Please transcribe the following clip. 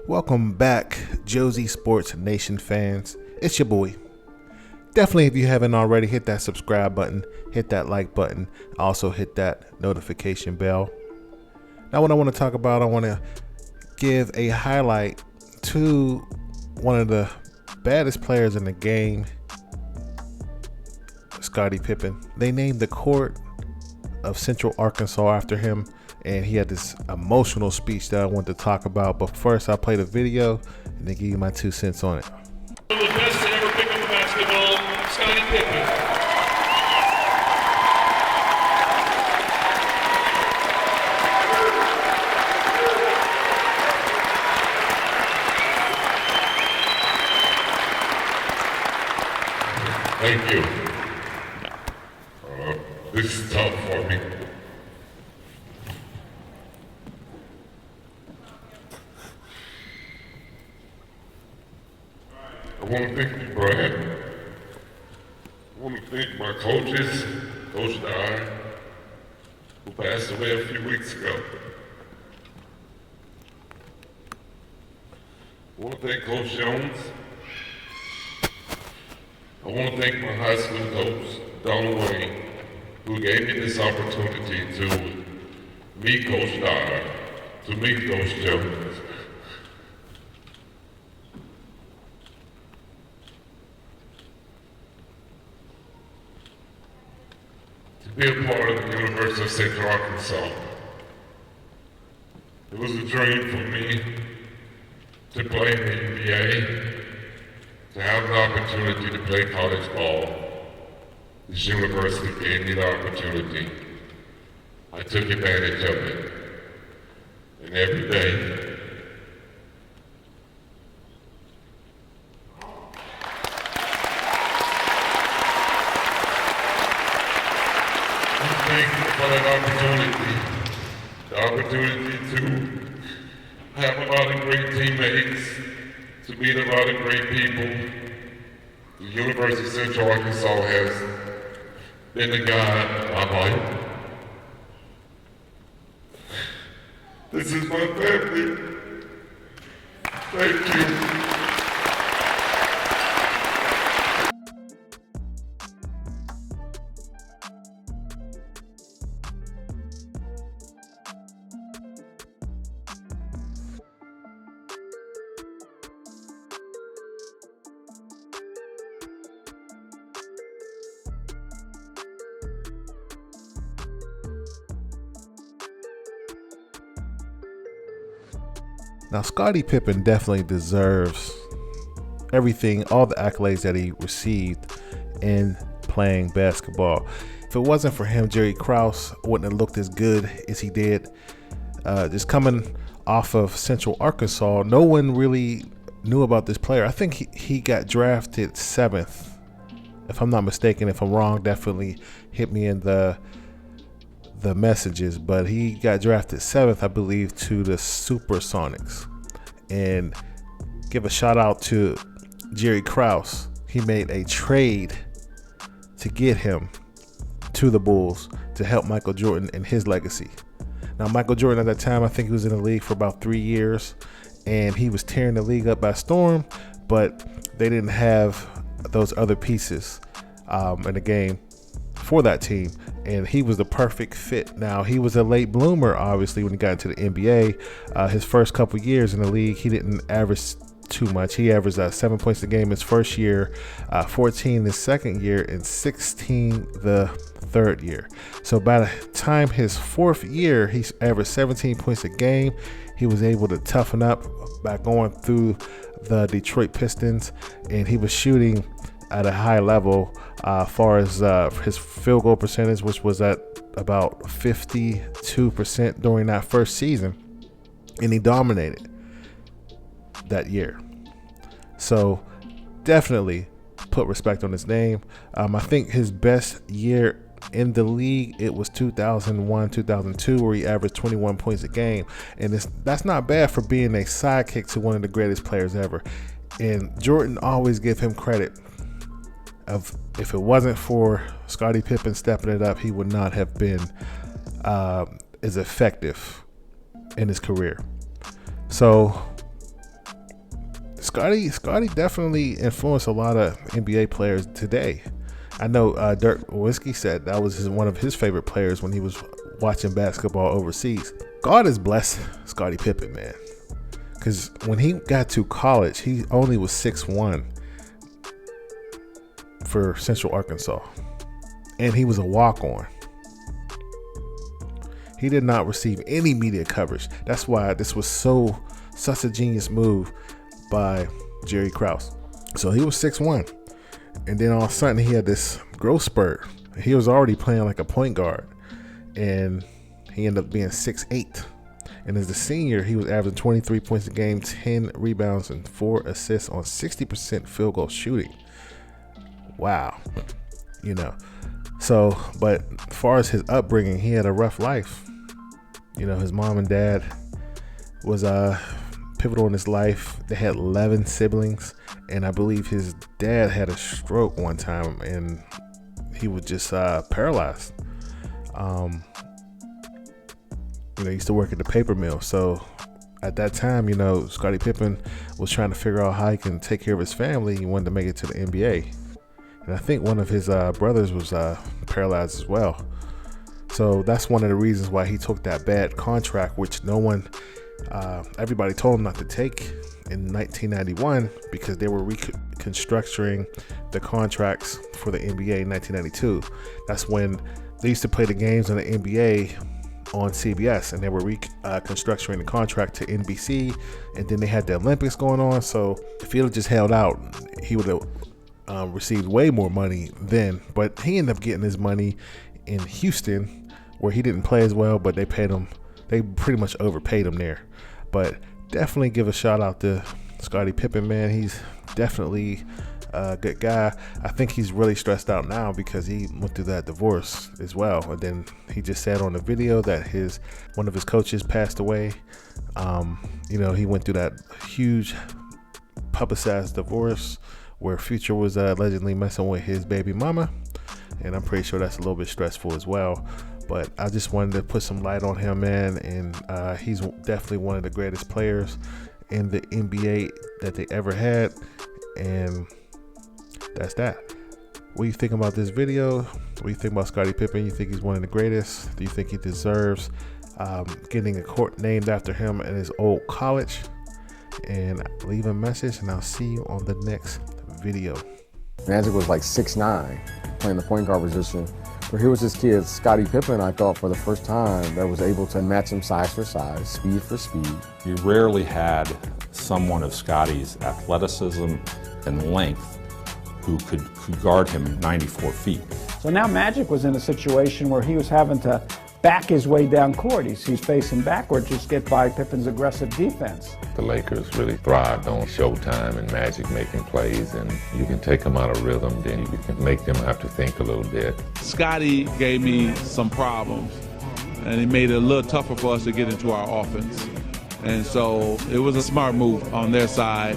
Welcome back, Josie Sports Nation fans. It's your boy. Definitely, if you haven't already, hit that subscribe button, hit that like button, also hit that notification bell. Now, what I want to talk about, I want to give a highlight to one of the baddest players in the game, Scottie Pippen. They named the court of Central Arkansas after him, and he had this emotional speech that I want to talk about. But first, I'll play the video and then give you my 2 cents on it. One of the best to ever pick up basketball, Scottie Pippen. Thank you. This is tough for me. I want to thank you, Brad. I want to thank my coaches, Coach Dyer, who passed away a few weeks ago. I want to thank Coach Jones. I want to thank my high school coach, Don Dyer, who gave me this opportunity to meet Coach Dyer, to meet Coach Jones. To be a part of the University of Central Arkansas. It was a dream for me to play in the NBA, to have the opportunity to play college ball. This university gave me the opportunity. I took advantage of it. And every day, I'm thankful for that opportunity. The opportunity to have a lot of great teammates, to meet a lot of great people. The University of Central Arkansas has been the guide of my life. This is my family. Thank you. Now, Scottie Pippen definitely deserves everything, all the accolades that he received in playing basketball. If it wasn't for him, Jerry Krause wouldn't have looked as good as he did. Just coming off of Central Arkansas, no one really knew about this player. I think he got drafted 7th, if I'm not mistaken. If I'm wrong, definitely hit me in the messages, but he got drafted 7th, I believe, to the Supersonics. And give a shout out to Jerry Krause. He made a trade to get him to the Bulls to help Michael Jordan and his legacy. Now, Michael Jordan at that time, I think he was in the league for about 3 years, and he was tearing the league up by storm, but they didn't have those other pieces in the game for that team, and he was the perfect fit. Now, he was a late bloomer, obviously, when he got into the NBA. His first couple years in the league, he didn't average too much. He averaged 7 points a game his first year, 14 his second year, and 16 the third year. So by the time his 4th year, he averaged 17 points a game. He was able to toughen up by going through the Detroit Pistons, and he was shooting at a high level far as his field goal percentage, which was at about 52% during that first season, and he dominated that year. So definitely put respect on his name. I think his best year in the league, it was 2001, 2002, where he averaged 21 points a game, and that's not bad for being a sidekick to one of the greatest players ever. And Jordan always gave him credit of, if it wasn't for Scottie Pippen stepping it up, he would not have been as effective in his career. So Scottie definitely influenced a lot of NBA players today. I know Dirk Nowitzki said that was one of his favorite players when he was watching basketball overseas. God has blessed Scottie Pippen, man. Because when he got to college, he only was 6'1" for Central Arkansas. And he was a walk-on. He did not receive any media coverage. That's why this was such a genius move by Jerry Krause. So he was 6'1", and then all of a sudden he had this growth spurt. He was already playing like a point guard, and he ended up being 6'8". And as a senior, he was averaging 23 points a game, 10 rebounds, and 4 assists on 60% field goal shooting. Wow. So, but as far as his upbringing, he had a rough life. His mom and dad was pivotal in his life. They had 11 siblings, and I believe his dad had a stroke one time, and he was just paralyzed. He used to work at the paper mill. So at that time, Scottie Pippen was trying to figure out how he can take care of his family. He wanted to make it to the NBA. And I think one of his brothers was paralyzed as well. So that's one of the reasons why he took that bad contract, which everybody told him not to take in 1991, because they were reconstructing the contracts for the NBA in 1992. That's when they used to play the games in the NBA on CBS, and they were reconstructing the contract to NBC, and then they had the Olympics going on. So if he had just held out, he would have received way more money then. But he ended up getting his money in Houston, where he didn't play as well, but they pretty much overpaid him there. But definitely give a shout out to Scottie Pippen, man. He's definitely a good guy. I think he's really stressed out now because he went through that divorce as well. And then he just said on the video that one of his coaches passed away. He went through that huge publicized divorce where Future was allegedly messing with his baby mama. And I'm pretty sure that's a little bit stressful as well. But I just wanted to put some light on him, man. And he's definitely one of the greatest players in the NBA that they ever had. And that's that. What do you think about this video? What do you think about Scottie Pippen? You think he's one of the greatest? Do you think he deserves getting a court named after him in his old college? And leave a message, and I'll see you on the next video. Magic was like 6'9", playing the point guard position. But here was this kid, Scottie Pippen, I thought for the first time, that was able to match him size for size, speed for speed. You rarely had someone of Scottie's athleticism and length who could guard him 94 feet. So now Magic was in a situation where he was having to back his way down court. He's facing backward, just get by Pippen's aggressive defense. The Lakers really thrived on Showtime and Magic making plays, and you can take them out of rhythm, then you can make them have to think a little bit. Scottie gave me some problems, and he made it a little tougher for us to get into our offense. And so it was a smart move on their side.